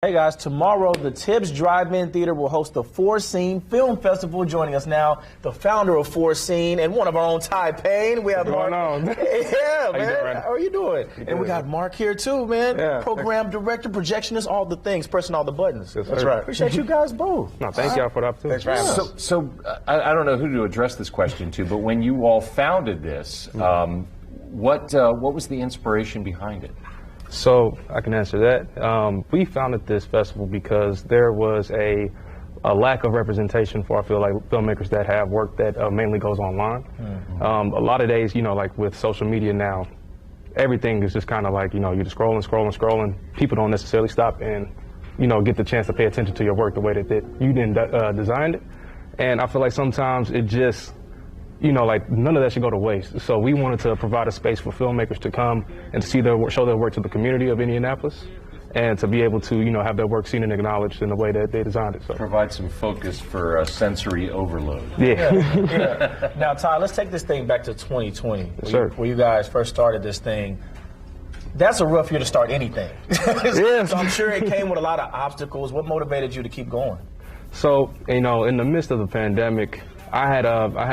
Hey guys, tomorrow the Tibbs Drive-In Theater will host the 4SCENE Film Festival. Joining us now, the founder of 4SCENE and one of our own, Ty Payne. We have Mark. Yeah, man. How are you doing? And we got Mark here too, man. Yeah. Program director, projectionist, all the things, pressing all the buttons. That's right. Appreciate you guys both. No, thank y'all for the opportunity. Thanks for having us. So I don't know who to address this question to, but when you all founded this, what was the inspiration behind it? So I can answer that. We founded this festival because there was a lack of representation for, I feel like, filmmakers that have work that mainly goes online. A lot of days, you know, like with social media now, everything is just kind of like, you know, you're just scrolling. People don't necessarily stop and, you know, get the chance to pay attention to your work the way that you didn't design it. And I feel like sometimes it just, you know, like none of that should go to waste. So we wanted to provide a space for filmmakers to come and see show their work to the community of Indianapolis, and to be able to, you know, have their work seen and acknowledged in the way that they designed it. So provide some focus for sensory overload. Yeah. Now, Ty, let's take this thing back to 2020, where you guys first started this thing. That's a rough year to start anything. So I'm sure it came with a lot of obstacles. What motivated you to keep going? So, you know, in the midst of the pandemic, I had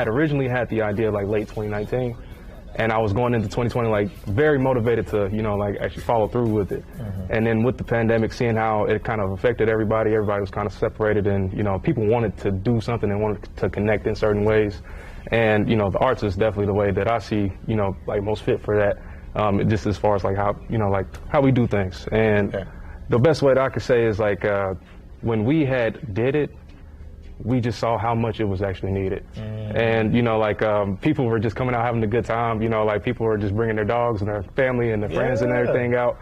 originally had the idea like late 2019, and I was going into 2020 like very motivated to, you know, like actually follow through with it. And then with the pandemic, seeing how it kind of affected everybody was kind of separated, and, you know, people wanted to do something and wanted to connect in certain ways. And, you know, the arts is definitely the way that I see, you know, like most fit for that, just as far as like how, you know, like how we do things. And the best way that I could say is like when we did it, we just saw how much it was actually needed. And, you know, like people were just coming out having a good time, you know, like people were just bringing their dogs and their family and their friends and everything out.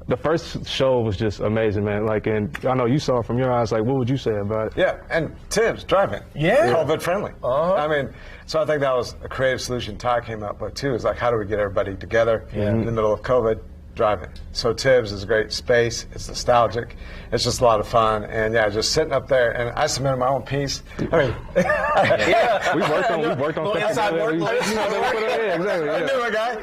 The first show was just amazing, man. Like, and I know you saw it from your eyes, like, what would you say about it? Yeah, and Tibbs, Drive-In. COVID friendly. I mean, so I think that was a creative solution Ty came up with too, is like, how do we get everybody together in the middle of COVID? Drive-In. So Tibbs is a great space. It's nostalgic. It's just a lot of fun. And yeah, just sitting up there, and I submitted my own piece. I mean, we worked on inside work. Exactly. I knew a guy.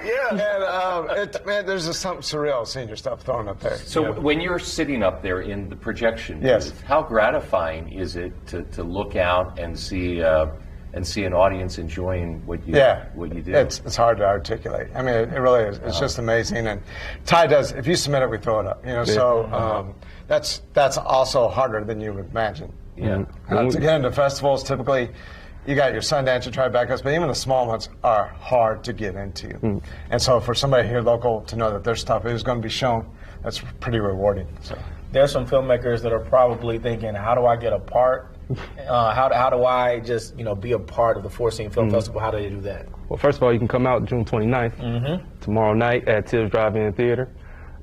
And man, there's just something surreal seeing your stuff thrown up there. So when you're sitting up there in the projection booth, how gratifying is it to look out and see an audience enjoying what you do? It's hard to articulate. I mean, it really is. It's just amazing. And Ty does, if you submit it, we throw it up. You know, so that's also harder than you would imagine. To get into festivals, typically you got your Sundance, your Tribeca's, but even the small ones are hard to get into. And so for somebody here local to know that their stuff is going to be shown, that's pretty rewarding. So there's some filmmakers that are probably thinking, how do I get a part? How do I just, you know, be a part of the 4SCENE Film Festival? How do they do that? Well, first of all, you can come out June 29th, tomorrow night at Tibbs Drive-In Theater.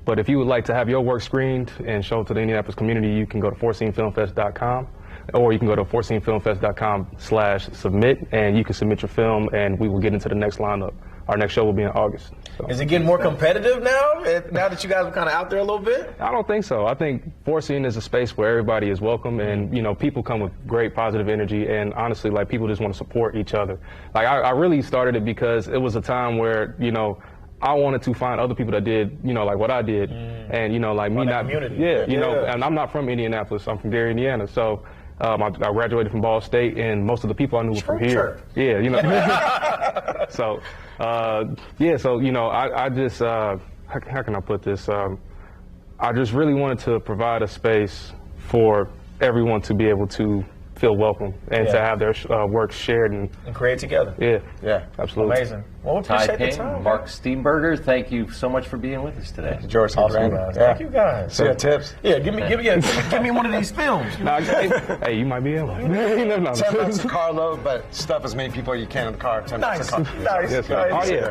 But if you would like to have your work screened and shown to the Indianapolis community, you can go to 4SCENEFilmFest.com, or you can go to 4SCENEFilmFest.com/submit, and you can submit your film, and we will get into the next lineup. Our next show will be in August. So. Is it getting more competitive now that you guys are kind of out there a little bit? I don't think so. I think 4SCENE is a space where everybody is welcome, and, you know, people come with great positive energy, and honestly, like, people just want to support each other. Like, I really started it because it was a time where, you know, I wanted to find other people that did, you know, like what I did, and, you know, like me not, you know, and I'm not from Indianapolis. I'm from Gary, Indiana, so. I graduated from Ball State, and most of the people I knew were from here. Yeah, you know. So, so, you know, I just, how can I put this? I just really wanted to provide a space for everyone to be able to feel welcome and to have their work shared and create together. Yeah, absolutely. Amazing. Well, we appreciate the time. Mark Steenberger, thank you so much for being with us today. George, awesome, guys. Thank you guys. See you at Tibbs. Yeah, give me one of these films. Hey, you might be able. 10 bucks a carload, but stuff as many people you can in the car. 10 bucks a car. Nice. Yes, oh, yeah.